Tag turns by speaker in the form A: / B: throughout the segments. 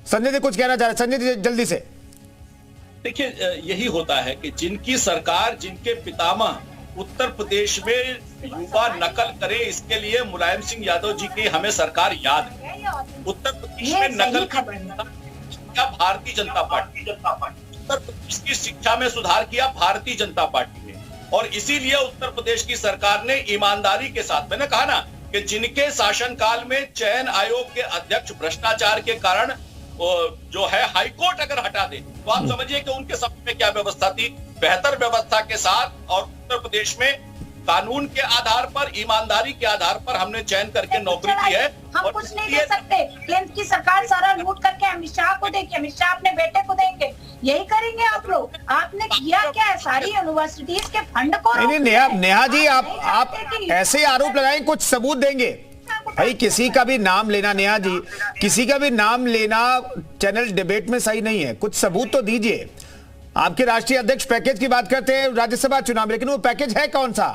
A: संजय जी कुछ कहना चाह रहे, संजय जी जल्दी से।
B: देखिए, यही होता है कि जिनकी सरकार, जिनके पितामह उत्तर प्रदेश में युवा नकल करे, इसके लिए मुलायम सिंह यादव जी की हमें सरकार याद है। उत्तर प्रदेश में नकल किया भारतीय जनता पार्टी, उत्तर प्रदेश की शिक्षा में सुधार किया भारतीय जनता पार्टी ने, और इसीलिए उत्तर प्रदेश की सरकार ने ईमानदारी के साथ, मैंने कहा ना कि जिनके शासनकाल में चयन आयोग के अध्यक्ष भ्रष्टाचार के कारण जो है हाईकोर्ट अगर हटा दे तो आप समझिए कि उनके समय में क्या व्यवस्था थी। बेहतर व्यवस्था के साथ और उत्तर प्रदेश में कानून के आधार पर, ईमानदारी के आधार पर हमने चयन करके नौकरी की है।
C: हम कुछ नहीं दे सकते। केंद्र की सरकार सारा लूट करके अमित शाह को देगी, अमित शाह अपने बेटे को देंगे, यही करेंगे आप लोग। आपने किया क्या है? सारी यूनिवर्सिटीज के फंड को
A: नहीं, नेहा जी आप ऐसे आरोप लगाएं, कुछ सबूत देंगे भाई। किसी का भी नाम लेना, नेहा जी, किसी का भी नाम लेना चैनल डिबेट में सही नहीं है। कुछ सबूत तो दीजिए। आपके राष्ट्रीय अध्यक्ष पैकेज की बात करते हैं राज्यसभा चुनाव में, लेकिन वो पैकेज है कौन सा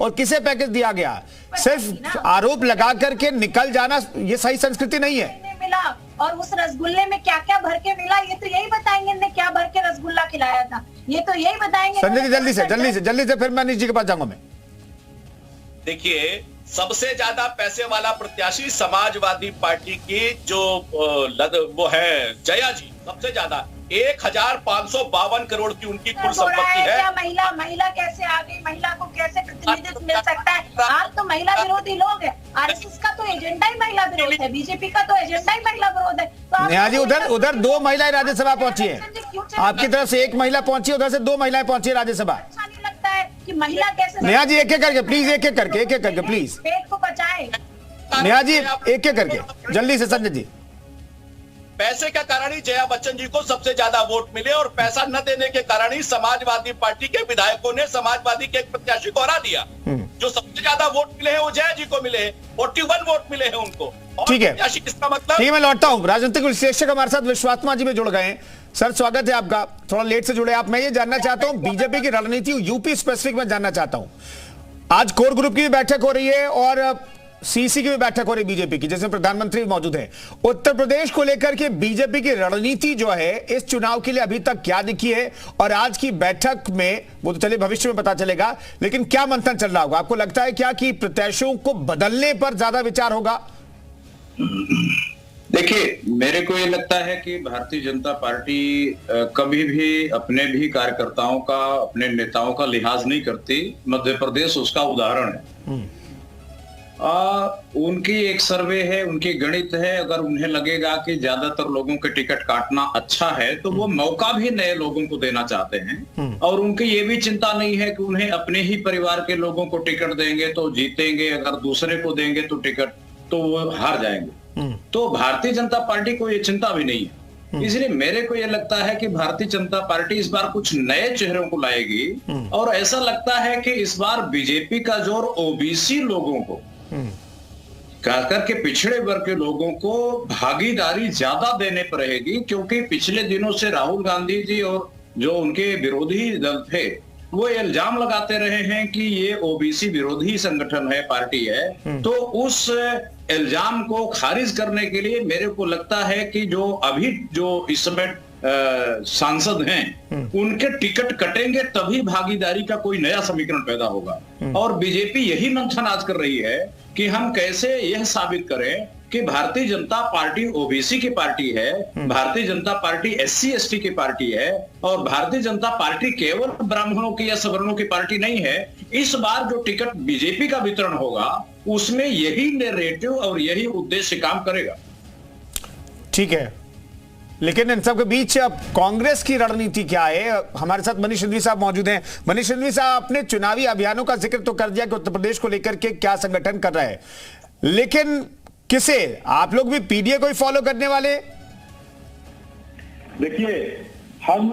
A: और किसे पैकेज दिया गया? सिर्फ आरोप लगा करके निकल जाना ये सही संस्कृति नहीं है।
C: मिला और उस रसगुल्ले में क्या क्या भर के मिला, ये तो यही बताएंगे इन्होंने क्या भर के रसगुल्ला खिलाया था, ये तो यही बताएंगे।
A: संजय जी जल्दी से फिर मनीष जी के पास जाऊंगा मैं।
B: देखिए, सबसे ज्यादा पैसे वाला प्रत्याशी समाजवादी पार्टी की जो वो है जया जी, सबसे ज्यादा 1552 करोड़ की उनकी कुल संपत्ति है।
C: महिला कैसे आ गई? महिला को कैसे प्रतिनिधित्व मिल सकता है? आप तो महिला विरोधी लोग हैं। आरएसएस का तो एजेंडा ही महिला विरोध है, बीजेपी का तो एजेंडा ही महिला विरोध है। तो
A: नेहा जी उधर 2 महिलाएं राज्यसभा पहुंची है, आपकी तरफ से 1 महिला पहुंची, उधर से 2 महिलाएं पहुंची राज्यसभा।
C: अच्छा नहीं लगता है कि महिला कैसे?
A: नेहा जी एक एक करके प्लीज, एक एक करके प्लीज।
C: पेट को बचाए
A: नेहा जी एक एक करके जल्दी से। संजय जी,
B: पैसे का कारण ही जया बच्चन जी को सबसे ज्यादा वोट मिले, और पैसा न देने के कारण ही समाजवादी पार्टी के विधायकों ने समाजवादी के एक प्रत्याशी को हरा दिया। जो सबसे ज्यादा वोट मिले हैं वो जया जी को मिले हैं, 41 वोट मिले हैं उनको।
A: ठीक है,
B: इसका मतलब
A: ठीक है, मैं लौटता हूं। राजनीतिक विश्लेषक हमारे साथ विश्वात्मा जी में जुड़ गए हैं। सर स्वागत है आपका, थोड़ा लेट से जुड़े आप। मैं ये जानना चाहता हूं बीजेपी की रणनीति यूपी स्पेसिफिक में जानना चाहता हूं। आज कोर ग्रुप की भी बैठक हो रही है और सीसी की भी बैठक हो रही बीजेपी की, जिसमें प्रधानमंत्री मौजूद हैं। उत्तर प्रदेश को लेकर के बीजेपी की रणनीति जो है इस चुनाव के लिए अभी तक क्या दिखी है, और आज की बैठक में वो तो चलिए भविष्य में पता चलेगा, लेकिन क्या मंथन चल रहा होगा? आपको लगता है क्या कि प्रत्याशियों को बदलने पर ज्यादा विचार होगा?
D: देखिए, मेरे को ये लगता है कि भारतीय जनता पार्टी कभी भी अपने भी कार्यकर्ताओं का, अपने नेताओं का लिहाज नहीं करती। मध्य प्रदेश उसका उदाहरण है। उनकी एक सर्वे है, उनकी गणित है। अगर उन्हें लगेगा कि ज्यादातर लोगों के टिकट काटना अच्छा है तो वो मौका भी नए लोगों को देना चाहते हैं। और उनकी ये भी चिंता नहीं है कि उन्हें अपने ही परिवार के लोगों को टिकट देंगे तो जीतेंगे, अगर दूसरे को देंगे तो टिकट तो वो हार जाएंगे। तो भारतीय जनता पार्टी को ये चिंता भी नहीं है। इसलिए मेरे को ये लगता है कि भारतीय जनता पार्टी इस बार कुछ नए चेहरों को लाएगी, और ऐसा लगता है कि इस बार बीजेपी का जोर ओबीसी लोगों को, खासकर के पिछड़े वर्ग के लोगों को भागीदारी ज्यादा देने पर रहेगी। क्योंकि पिछले दिनों से राहुल गांधी जी और जो उनके विरोधी दल थे वो इल्जाम लगाते रहे हैं कि ये ओबीसी विरोधी संगठन है, पार्टी है। तो उस इल्जाम को खारिज करने के लिए मेरे को लगता है कि जो इस समय सांसद हैं उनके टिकट कटेंगे तभी भागीदारी का कोई नया समीकरण पैदा होगा। और बीजेपी यही मंथन आज कर रही है कि हम कैसे यह साबित करें कि भारतीय जनता पार्टी ओबीसी की पार्टी है, Bharatiya Janata party SC ST की पार्टी है, और भारतीय जनता पार्टी केवल ब्राह्मणों की या सवर्णों की पार्टी नहीं है। इस बार जो टिकट बीजेपी का वितरण होगा उसमें यही नैरेटिव और यही उद्देश्य काम करेगा।
A: ठीक है, लेकिन इन सब के बीच अब कांग्रेस की रणनीति क्या है? हमारे साथ मनीष सिंघवी साहब मौजूद हैं। मनीष सिंघवी साहब, अपने चुनावी अभियानों का जिक्र तो कर दिया कि उत्तर प्रदेश को लेकर के क्या संगठन कर रहा है, लेकिन किसे? आप लोग भी पीडीए को ही फॉलो करने वाले?
E: देखिए, हम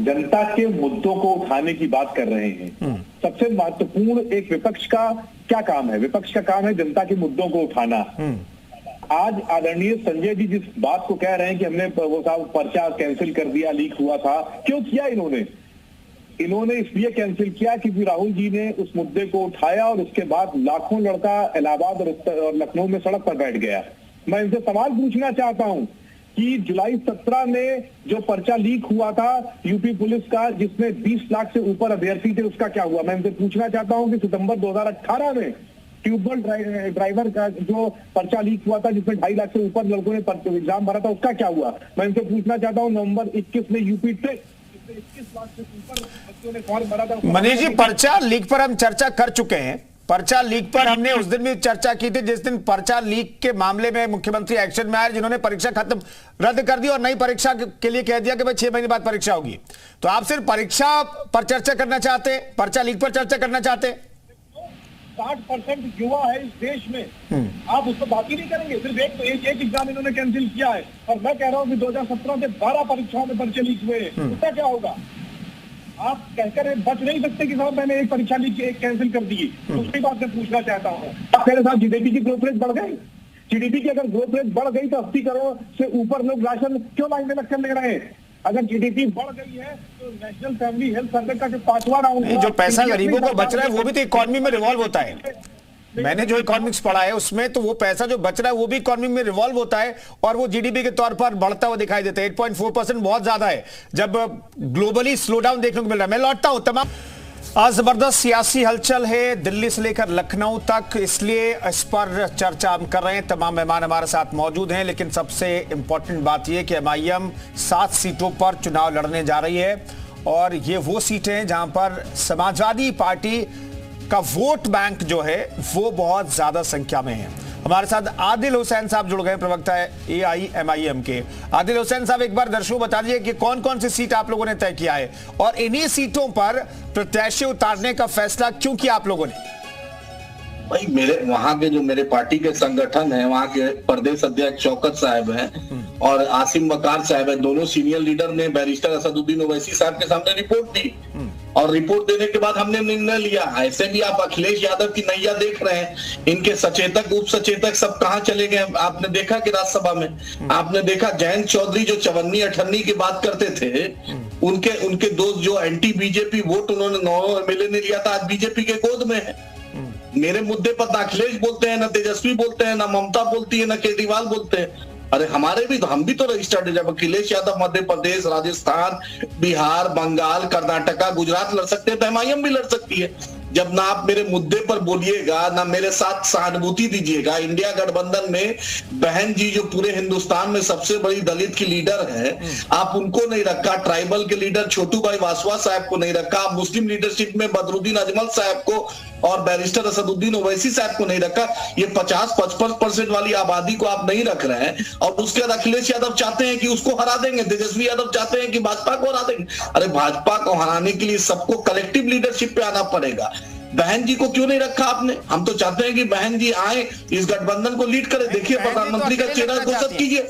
E: जनता के मुद्दों को उठाने की बात कर रहे हैं। सबसे महत्वपूर्ण एक विपक्ष का क्या काम है? विपक्ष का काम है जनता के मुद्दों को उठाना। आज आदरणीय संजय जी जिस बात को कह रहे हैं कि हमने वो साहब पर्चा कैंसिल कर दिया, लीक हुआ था, क्यों किया इन्होंने इसलिए कैंसिल किया क्योंकि राहुल जी ने उस मुद्दे को उठाया और उसके बाद लाखों लड़का इलाहाबाद और लखनऊ में सड़क पर बैठ गया। मैं इनसे सवाल पूछना चाहता हूं कि जुलाई 17 में जो पर्चा लीक हुआ था यूपी पुलिस का, जिसमें 20 लाख से ऊपर अभ्यर्थी थे, उसका क्या हुआ? मैं इनसे पूछना चाहता हूं कि सितंबर 2018 में ट्यूबवेल ड्राइवर का जो पर्चा लीक हुआ था, जिसमें 2.5 लाख से ऊपर लड़कों ने एग्जाम भरा था, उसका क्या हुआ? मैं इनसे पूछना चाहता हूँ नवंबर 21 में यूपी टेस्ट 21 लाख से ऊपर बच्चों ने फॉर्म भरा था।
A: मनीष जी, पर्चा लीक पर हम चर्चा कर चुके हैं। पर्चा लीक पर हमने उस दिन भी चर्चा की थी जिस दिन पर्चा लीक के मामले में मुख्यमंत्री एक्शन में आए, जिन्होंने परीक्षा खत्म रद्द कर दी और नई परीक्षा के लिए कह दिया कि भाई 6 महीने बाद परीक्षा होगी। तो आप सिर्फ परीक्षा पर चर्चा करना चाहते हैं, पर्चा लीक पर चर्चा करना चाहते हैं?
E: 60% युवा है इस देश में, आप उस पर बात ही नहीं करेंगे। सिर्फ एक एग्जाम इन्होंने कैंसिल किया है और मैं कह रहा हूँ कि 2017 से 12 परीक्षाओं में पर्चे लीक हुए हैं, उसका क्या होगा? आप कहकर बच नहीं सकते कि साहब मैंने एक परीक्षा लीक कैंसिल कर दी। दूसरी बात मैं पूछना चाहता हूँ, आप कह रहे साहब जीडीपी की ग्रोथ रेट बढ़ गई। जीडीपी की अगर ग्रोथ रेट बढ़ गई तो 80 करोड़ से ऊपर लोग राशन क्यों लाइन में लगकर ले रहे हैं? अगर जीडीपी बढ़ गई है तो नेशनल फैमिली हेल्थ सर्वे का जो 5वां राउंड,
A: जो पैसा गरीबों को बच रहा है वो भी तो इकोनॉमी में रिवॉल्व होता है। मैंने जो इकोनॉमिक्स पढ़ा है उसमें तो वो पैसा जो बच रहा है वो भी इकोनॉमी में रिवॉल्व होता है और वो जीडीपी के तौर पर बढ़ता हुआ दिखाई देता है। 8.4% बहुत ज्यादा है जब ग्लोबली स्लो डाउन देखने को मिल रहा है। मैं लौटता हूं। तमाम आज जबरदस्त सियासी हलचल है दिल्ली से लेकर लखनऊ तक, इसलिए इस पर चर्चा हम कर रहे हैं। तमाम मेहमान हमारे साथ मौजूद हैं, लेकिन सबसे इंपॉर्टेंट बात यह कि एमआईएम 7 सीटों पर चुनाव लड़ने जा रही है और ये वो सीटें हैं जहां पर समाजवादी पार्टी का वोट बैंक जो है वो बहुत ज्यादा संख्या में है। हमारे साथ आदिल हुसैन साहब जुड़ गए, प्रवक्ता है एआईएमआईएम के। आदिल हुसैन साहब, एक बार दर्शकों को बता दीजिए कि कौन कौन सी सीट आप लोगों ने तय किया है और इन्हीं सीटों पर प्रत्याशी उतारने का फैसला क्यों किया आप लोगों ने?
F: भाई मेरे वहाँ के जो मेरे पार्टी के संगठन है, वहाँ के प्रदेश अध्यक्ष शौकत साहब हैं और आसिम वकार साहब हैं, दोनों सीनियर लीडर ने बैरिस्टर असदुद्दीन ओवैसी साहब के सामने रिपोर्ट दी और रिपोर्ट देने के बाद हमने निर्णय लिया। ऐसे भी आप अखिलेश यादव की नैया देख रहे हैं, इनके सचेतक उप सचेतक सब कहाँ चले गए। आपने देखा कि राज्यसभा में आपने देखा जयंत चौधरी जो 54-58 की बात करते थे, उनके दोस्त जो एंटी बीजेपी वोट उन्होंने 9 एमएलए ने लिया था, आज बीजेपी के गोद में है। मेरे मुद्दे पर ना अखिलेश बोलते हैं, ना तेजस्वी बोलते हैं, ना ममता बोलती है, ना केजरीवाल बोलते हैं। अरे हम भी तो रजिस्टर्ड है। जब अखिलेश यादव मध्य प्रदेश, राजस्थान, बिहार, बंगाल, कर्नाटका, गुजरात लड़ सकते हैं तो एमआईएम भी लड़ सकती है। जब ना आप मेरे मुद्दे पर बोलिएगा, ना मेरे साथ सहानुभूति दीजिएगा। इंडिया गठबंधन में बहन जी जो पूरे हिंदुस्तान में सबसे बड़ी दलित की लीडर है, आप उनको नहीं रखा। ट्राइबल के लीडर छोटू भाई वासवा साहब को नहीं रखा। आप मुस्लिम लीडरशिप में बदरुद्दीन अजमल साहब को और बैरिस्टर असदुद्दीन ओवैसी साहब को नहीं रखा। ये 50-55% वाली आबादी को आप नहीं रख रहे हैं और उसके बाद अखिलेश यादव चाहते हैं कि उसको हरा देंगे, तेजस्वी यादव चाहते हैं कि भाजपा को हरा देंगे। अरे भाजपा को हराने के लिए सबको कलेक्टिव लीडरशिप पे आना पड़ेगा। बहन जी को क्यों नहीं रखा आपने? हम तो चाहते हैं कि बहन जी आए, इस गठबंधन को लीड करें। देखिए प्रधानमंत्री का चेहरा घोषित कीजिए।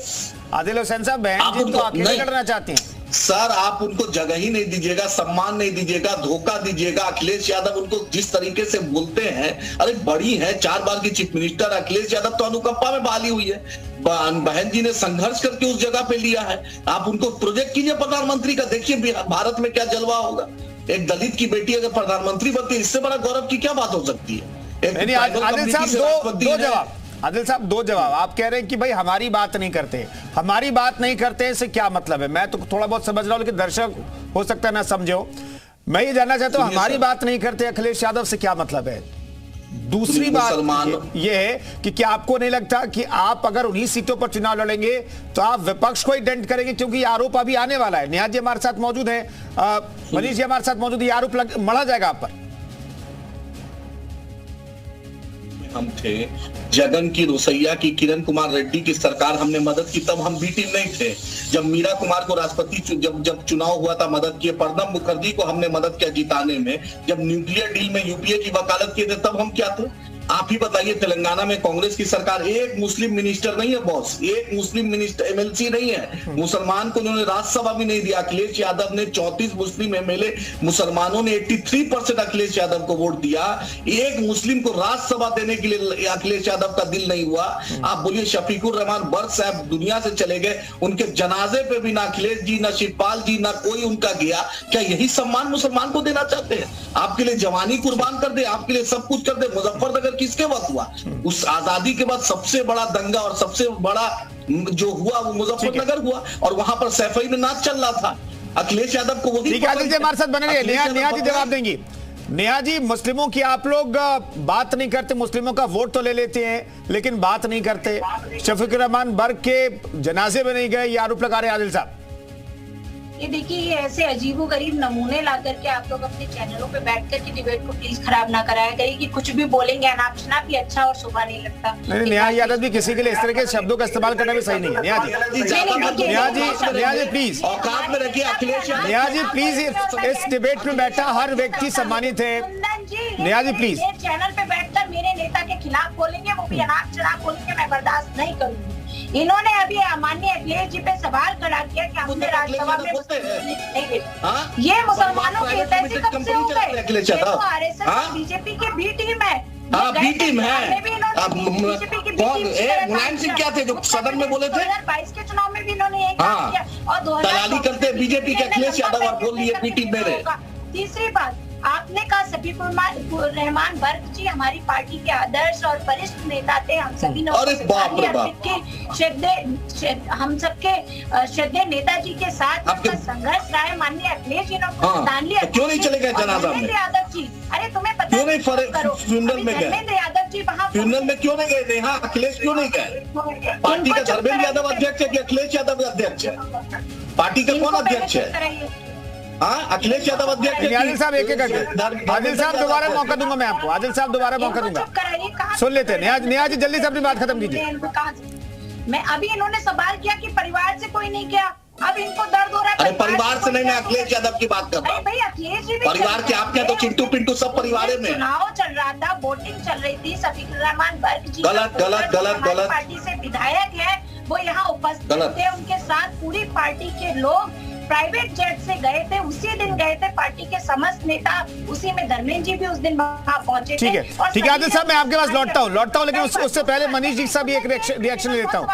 A: आदिल हुसैन साहब, बहन जी तो अकेले लड़ना चाहती हैं।
F: सर आप उनको जगह ही नहीं दीजिएगा, सम्मान नहीं दीजिएगा, धोखा दीजिएगा। अखिलेश यादव उनको जिस तरीके से बोलते हैं, अरे बड़ी है, 4 बार की चीफ मिनिस्टर। अखिलेश यादव तो अनुकंपा में बहाली हुई है। बहन जी ने संघर्ष करके उस जगह पे लिया है। आप उनको प्रोजेक्ट कीजिए प्रधानमंत्री का। देखिए भारत में क्या जलवा होगा। एक दलित की बेटी अगर प्रधानमंत्री बनती है, इससे बड़ा गौरव की क्या बात हो सकती है?
A: आदिल साहब दो जवाब। आदिल साहब 2 जवाब। आप कह रहे हैं कि भाई हमारी बात नहीं करते, हमारी बात नहीं करते, इससे क्या मतलब है? मैं तो थोड़ा बहुत समझ रहा हूं, लेकिन दर्शक हो सकता है ना समझो। मैं ये जानना चाहता हूं, हमारी बात नहीं करते अखिलेश यादव से क्या मतलब है? दूसरी बात यह है कि क्या आपको नहीं लगता कि आप अगर उन्हीं सीटों पर चुनाव लड़ेंगे तो आप विपक्ष को ही डेंट करेंगे? क्योंकि आरोप अभी आने वाला है। निहाल जी हमारे साथ मौजूद है, मनीष जी हमारे साथ मौजूद है। आरोप मढ़ा जाएगा आप पर।
F: हम थे जगन की, रोसैया की, किरण कुमार रेड्डी की सरकार, हमने मदद की। तब हम बी टीम नहीं थे। जब मीरा कुमार को राष्ट्रपति जब चुनाव हुआ था, मदद किए। प्रणब मुखर्जी को हमने मदद किया जिताने में। जब न्यूक्लियर डील में यूपीए की वकालत किए थे, तब हम क्या थे? आप ही बताइए। तेलंगाना में कांग्रेस की सरकार, एक मुस्लिम मिनिस्टर नहीं है बॉस, एक मुस्लिम मिनिस्टर एमएलसी नहीं है। मुसलमान को उन्होंने राज्यसभा भी नहीं दिया। अखिलेश यादव ने 34 मुस्लिम एमएलए, मुसलमानों ने 83% अखिलेश यादव को वोट दिया। एक मुस्लिम को राज्यसभा देने के लिए अखिलेश यादव का दिल नहीं हुआ। आप बोलिए शफीकुर रहमान बर्द साहब दुनिया से चले गए, उनके जनाजे पे भी ना अखिलेश जी, ना शिवपाल जी, ना कोई उनका गया। क्या यही सम्मान मुसलमान को देना चाहते हैं? आपके लिए जवानी कुर्बान कर दे, आपके लिए सब कुछ कर दे। मुजफ्फरनगर किसके वक्त हुआ? उस आजादी के बाद सबसे बड़ा दंगा और सबसे बड़ा जो हुआ वो मुजफ्फरनगर हुआ और वहां पर सैफई में नाच चल रहा था। अखिलेश यादव को वही
A: ठीक है, आदिल जी हमारे साथ बने रहिए। नेहा जी जवाब देंगी। नेहा जी, मुस्लिमों की आप लोग बात नहीं करते, मुस्लिमों का वोट तो ले लेते हैं लेकिन बात नहीं करते। शफीकुर रहमान बर्क के जनाजे में नहीं गए, ये आरोप लगा रहे हैं आदिल साहब।
C: ये देखिए, ये ऐसे अजीबोगरीब नमूने ला करके आप लोग अपने चैनलों पे बैठ कर के डिबेट को प्लीज खराब ना कराया करिए कि कुछ भी बोलेंगे अनाप शनाप भी अच्छा और शोभा नहीं लगता।
A: नहीं, नेहा यादव भी किसी के लिए इस तरह के शब्दों का इस्तेमाल करना भी सही नहीं है। नेहा जी प्लीज,
F: औकात में रखिए अखिलेश यादव।
A: नेहा जी प्लीज, इस डिबेट में बैठा हर व्यक्ति सम्मानित है। नेहा जी प्लीज,
C: चैनल पे बैठकर मेरे नेता के खिलाफ बोलेंगे, वो भी अनाप शनाप बोलेंगे, मैं बर्दाश्त नहीं करूंगी। इन्होंने अभी माननीय अखिलेश जी पे सवाल खड़ा किया कि हमने राज्यसभा में ये मुसलमानों के हितैषी कब से हो गए? तो आरएसएस और बीजेपी की बी टीम है।
F: बी टीम है। कौन मुलायम सिंह क्या थे जो सदन में बोले थे?
C: 2022 के चुनाव में भी इन्होंने यही काम किया और
F: दलाली करते बीजेपी के अखिलेश यादव और बोल लिए बी टीम मेरे।
C: तीसरी बात, आपने कहा शफीकुर रहमान बर्क जी हमारी पार्टी के आदर्श और वरिष्ठ नेता थे। हम सभी ने हम सबके श्रद्धेय नेताजी के साथ आपका संघर्ष रहा है। माननीय अखिलेश जी ने दान लिया,
F: क्यों नहीं चले गए जनाजा में?
C: यादव जी, अरे तुम्हें पता
F: क्यों नहीं फ्यूनरल में गए?
C: यादव जी वहाँ
F: फ्यूनरल में क्यों नहीं गए थे? यहाँ अखिलेश क्यों नहीं गए? पार्टी का धर्मेंद्र यादव अध्यक्ष है कि अखिलेश यादव अध्यक्ष है? पार्टी का कौन अध्यक्ष है? हाँ, अखिलेश यादव अध्यक्ष।
A: आदिल साहब एक एक करके, आदिल साहब दोबारा मौका दूंगा मैं आपको, आदिल साहब दोबारा मौका दूंगा, सुन लेते हैं। नेहा जी जल्दी से अपनी बात खत्म कीजिए।
C: मैं अभी इन्होंने सवाल किया कि परिवार से कोई नहीं किया, अब इनको दर्द हो रहा है।
F: अरे परिवार से नहीं, मैं अखिलेश यादव की बात कर रहा हूँ।
C: भाई अखिलेश जी
F: परिवार के आपके तो चिंटू पिंटू सब परिवार में।
C: चुनाव चल रहा था, वोटिंग चल रही थी, शफीकुर रहमान बर्क जी
F: गलत
C: पार्टी से विधायक है, वो यहाँ उपस्थित थे, उनके साथ पूरी पार्टी के लोग प्राइवेट जेट से गए थे। उसी दिन गए थे पार्टी के समस्त नेता, उसी में धर्मेंद्र जी भी उस दिन वहां पहुंचे थे।
A: ठीक है आदिल साहब, मैं आपके पास लौटता हूँ लेकिन उससे पहले मनीष जी से भी एक रिएक्शन लेता हूँ।